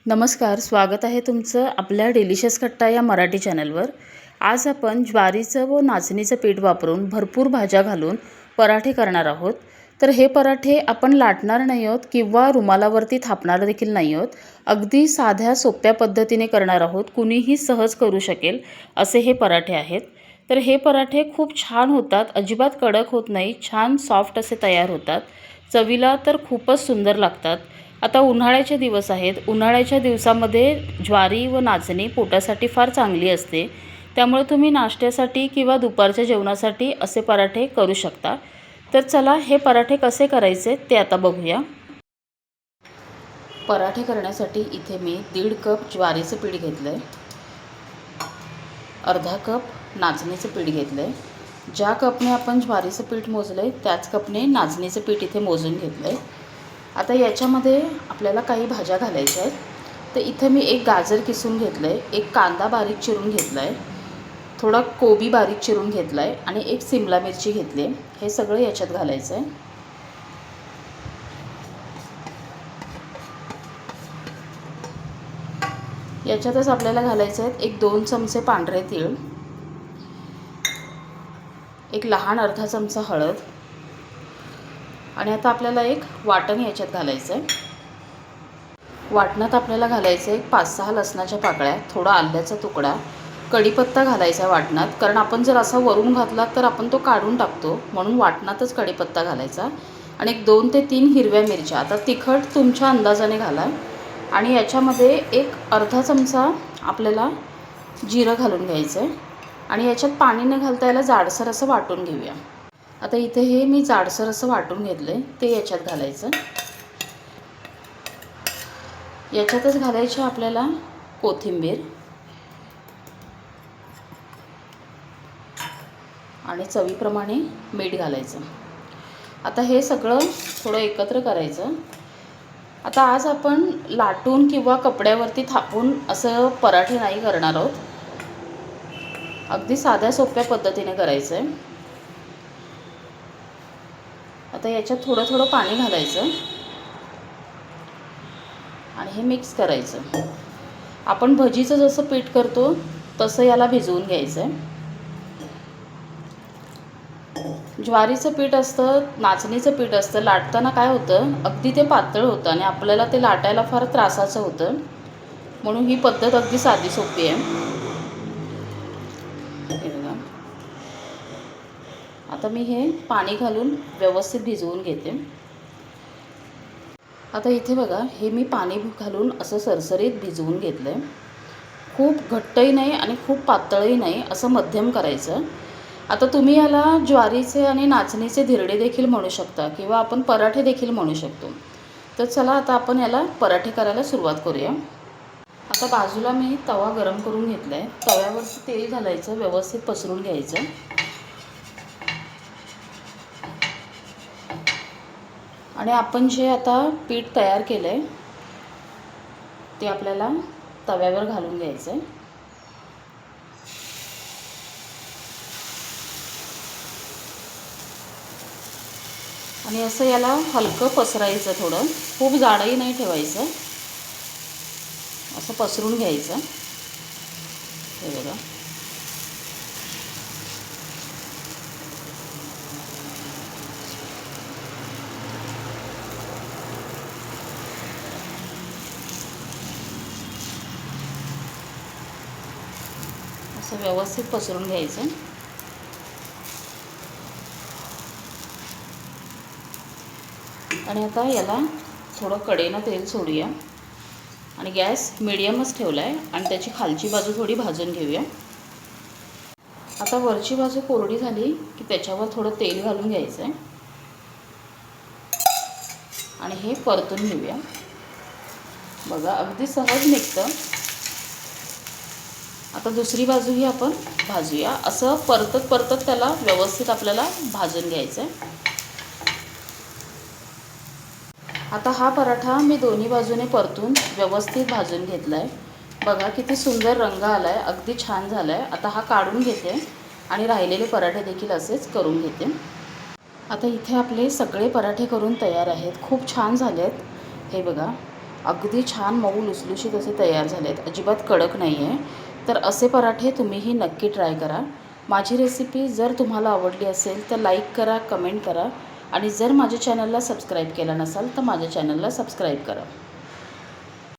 नमस्कार, स्वागत आहे तुमचं आपल्या डिलिशियस कट्टा या मराठी चॅनलवर। आज आपण ज्वारीचं व नाचणीचं पीठ वापरून भरपूर भाज्या घालून पराठे करणार आहोत। तर हे पराठे आपण लाटणार नाही आहोत किंवा रुमालावरती थापणार देखील नाही आहोत। अगदी साध्या सोप्या पद्धतीने करणार आहोत, कुणीही सहज करू शकेल असे हे पराठे आहेत। तर हे पराठे खूप छान होतात, अजिबात कडक होत नाही, छान सॉफ्ट असे तयार होतात। चवीला तर खूपच सुंदर लागतात। आता उन्हाळ्याचे दिवस आहेत, उन्हाळ्याच्या दिवसामध्ये ज्वारी व नाचणी पोटासाठी फार चांगली असते, त्यामुळे तुम्ही नाश्त्यासाठी किंवा दुपारच्या जेवणासाठी असे पराठे करू शकता। तर चला हे पराठे कसे करायचे ते आता बघूया। पराठे करण्यासाठी इथे मी 1.5 कप ज्वारीचं पीठ घेतलं आहे, अर्धा कप नाचणीचं पीठ घेतलं आहे। ज्या कपने आपण ज्वारीचं पीठ मोजलं आहे त्याच कपने नाचणीचं पीठ इथे मोजून घेतलं आहे। आता याच्यामध्ये आपल्याला काही भाज्या घालायच्या आहेत। तर इथे मी एक गाजर किसून घेतलं आहे, एक कांदा बारीक चिरून घेतला आहे, थोडा कोबी बारीक चिरून घेतला आहे आणि एक सिमला मिरची घेतली आहे। हे सगळं याच्यात घालायचं आहे। याच्यातच आपल्याला घालायचं आहे एक 2 चमचे पांढरे तीळ, एक लहान अर्धा चमचा हळद आणि आता आपल्याला एक वाटण याच्यात घालायचं आहे। वाटणात आपल्याला घालायचं आहे 5-6 लसणाच्या पाकळ्या, थोडा आल्याचा तुकडा, कढीपत्ता घालायचा आहे वाटणात, कारण आपण जर असा वरून घातला तर आपण तो काढून टाकतो, म्हणून वाटणातच कढीपत्ता घालायचा आणि एक 2 ते 3 हिरव्या मिरच्या। आता तिखट तुमच्या अंदाजाने घाला आणि याच्यामध्ये एक अर्धा चमचा आपल्याला जिरं घालून घ्यायचं आहे आणि याच्यात पाणी न घालता याला जाडसर असं वाटून घेऊया। आता इथे हे मी जाडसर असं वाटून घेतलं आहे, ते याच्यात घालायचं। याच्यातच घालायची आपल्याला कोथिंबीर आणि चवीप्रमाणे मीठ घालायचं। आता हे सगळं थोडं एकत्र करायचं। आता आज आपण लाटून किंवा कपड्यावरती थापून असं पराठे नाही करणार आहोत, अगदी साध्या सोप्या पद्धतीने करायचं आहे। आता याच्यात थोडं थोडं पाणी घालायचं आणि हे मिक्स करायचं। आपण भजीचं जसं पीठ करतो तसं याला भिजवून घ्यायचं आहे। ज्वारीचं पीठ असतं, नाचणीचं पीठ असतं, लाटताना काय होतं अगदी ते पातळ होतं आणि आपल्याला ते लाटायला फार त्रासाचं होतं, म्हणून ही पद्धत अगदी साधी सोपी आहे। आता मी हे पाणी घालून व्यवस्थित भिजवून घेते। आता इथे बघा, हे मी पाणी घालून असं सरसरीत भिजवून घेतलं आहे। खूप घट्टही नाही आणि खूप पातळही नाही, असं मध्यम करायचं। आता तुम्ही याला ज्वारीचे आणि नाचणीचे धिरडे देखील म्हणू शकता किंवा आपण पराठे देखील म्हणू शकतो। तर चला आता आपण याला पराठे करायला सुरुवात करूया। आता बाजूला मी तवा गरम करून घेतला आहे, तव्यावर तेल घालायचं, व्यवस्थित पसरून घ्यायचं आणि आपण जे आता पीठ तयार केलं आहे ते आपल्याला तव्यावर घालून घ्यायचं आहे आणि असं याला हलकं पसरायचं, थोडं खूप जाडही नाही ठेवायचं, असं पसरून घ्यायचं। हे बघा, असं व्यवस्थित पसरून घ्यायचं आणि आता याला थोडं कढईनं तेल सोडूया आणि गॅस मिडियमच ठेवला आहे आणि त्याची खालची बाजू थोडी भाजून घेऊया। आता वरची बाजू कोरडी झाली की त्याच्यावर थोडं तेल घालून घ्यायचं आहे आणि हे परतून घेऊया। बघा, अगदी सहज निघतं। आता दुसरी बाजूही आपण भाजूया, असं परतत परतत त्याला व्यवस्थित आपल्याला भाजून घ्यायचं आहे। आता हा पराठा मी दोन्ही बाजूने परतून व्यवस्थित भाजून घेतला आहे। बघा किती सुंदर रंग आला आहे, अगदी छान झाला आहे। आता हा काढून घेते आणि राहिलेले पराठे देखील असेच करून घेते। आता इथे आपले सगळे पराठे करून तयार आहेत, खूप छान झाले आहेत। हे बघा, अगदी छान मऊ लुसलुशीत असे तयार झाले आहेत, अजिबात कडक नाही आहे. तर असे पराठे तुम्हीही नक्की ट्राय करा. माझी रेसिपी जर तुम्हाला आवडली असेल तर लाईक करा, कमेंट करा आणि जर माझ्या चॅनलला सबस्क्राईब केलं नसाल तर माझ्या चॅनलला सबस्क्राईब करा.